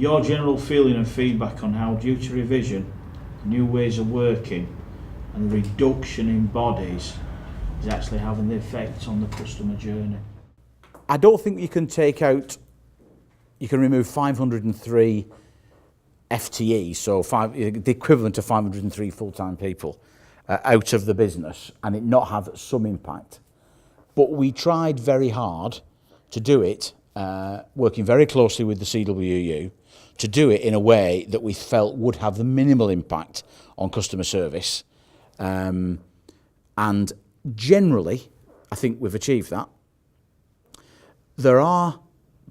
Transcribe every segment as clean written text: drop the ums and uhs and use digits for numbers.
Your general feeling and feedback on how duty revision, new ways of working and the reduction in bodies is actually having the effect on the customer journey? I don't think you can remove 503 FTE, so the equivalent of 503 full-time people out of the business and it not have some impact. But we tried very hard to do it, working very closely with the CWU, to do it in a way that we felt would have the minimal impact on customer service. And generally, I think we've achieved that. There are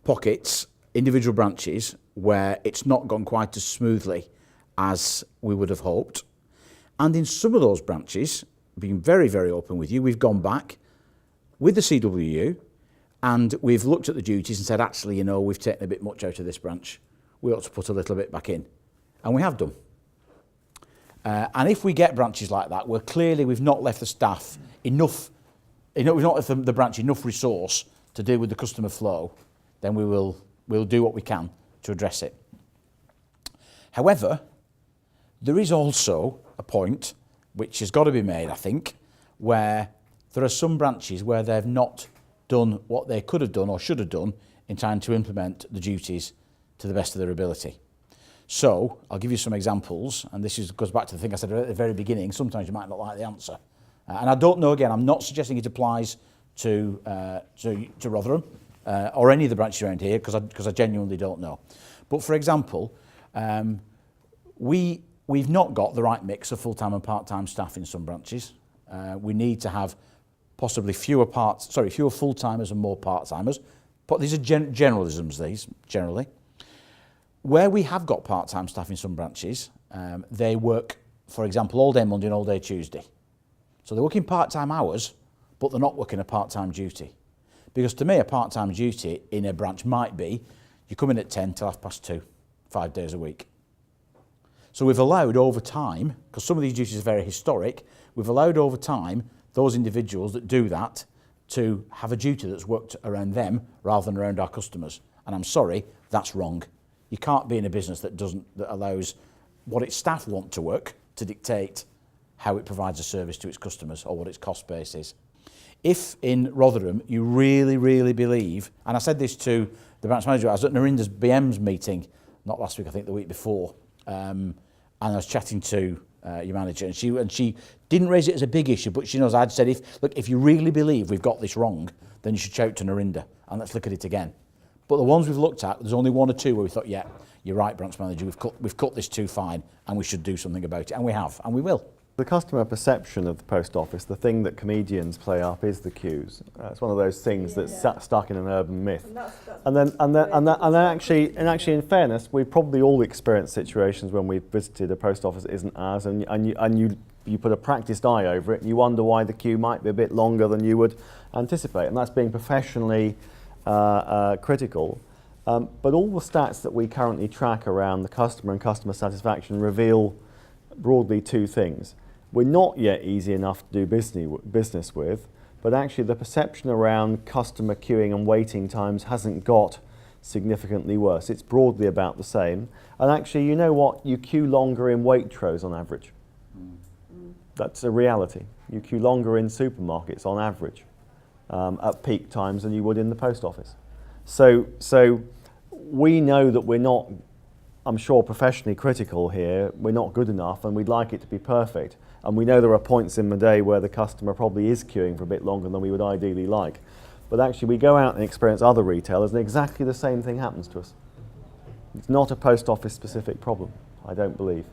pockets, individual branches, where it's not gone quite as smoothly as we would have hoped. And in some of those branches, being very, very open with you, we've gone back with the CWU and we've looked at the duties and said, actually, you know, we've taken a bit much out of this branch. We ought to put a little bit back in. And we have done. And if we get branches like that, where clearly we've not left the staff enough, we've not left the branch enough resource to deal with the customer flow, then we'll do what we can to address it. However, there is also a point which has got to be made, I think, where there are some branches where they've not done what they could have done or should have done in time to implement the duties to the best of their ability. So I'll give you some examples, and this goes back to the thing I said at the very beginning. Sometimes you might not like the answer. And I don't know, again, I'm not suggesting it applies to Rotherham or any of the branches around here, because I genuinely don't know. But for example, we've not got the right mix of full-time and part-time staff in some branches. We need to have possibly fewer full-timers and more part-timers. But these are generalisms, generally. Where we have got part-time staff in some branches, they work, for example, all day Monday and all day Tuesday. So they're working part-time hours, but they're not working a part-time duty. Because to me, a part-time duty in a branch might be, you come in at 10 till 2:30, 5 days a week. So we've allowed over time, because some of these duties are very historic, we've allowed over time those individuals that do that to have a duty that's worked around them rather than around our customers. And I'm sorry, that's wrong. You can't be in a business that allows what its staff want to work to dictate how it provides a service to its customers or what its cost base is. If in Rotherham you really, really believe, and I said this to the branch manager, I was at Narinda's BM's meeting, not last week, I think the week before, and I was chatting to your manager, and she didn't raise it as a big issue, but she knows I'd said, if you really believe we've got this wrong, then you should shout to Narinda, and let's look at it again. But the ones we've looked at, there's only one or two where we thought, yeah, you're right, branch manager, we've cut this too fine, and we should do something about it, and we have, and we will. The customer perception of the post office, the thing that comedians play up, is the queues. It's one of those things that's stuck in an urban myth. And then actually, in fairness, we've probably all experienced situations when we've visited a post office that isn't ours, and you put a practised eye over it, and you wonder why the queue might be a bit longer than you would anticipate, and that's being professionally critical. But all the stats that we currently track around the customer and customer satisfaction reveal broadly two things. We're not yet easy enough to do business with, but actually the perception around customer queuing and waiting times hasn't got significantly worse. It's broadly about the same. And actually, you know what? You queue longer in Waitrose on average. That's a reality. You queue longer in supermarkets on average at peak times than you would in the post office. So we know that we're not, I'm sure, professionally critical here. We're not good enough, and we'd like it to be perfect. And we know there are points in the day where the customer probably is queuing for a bit longer than we would ideally like. But actually, we go out and experience other retailers, and exactly the same thing happens to us. It's not a post office specific problem, I don't believe.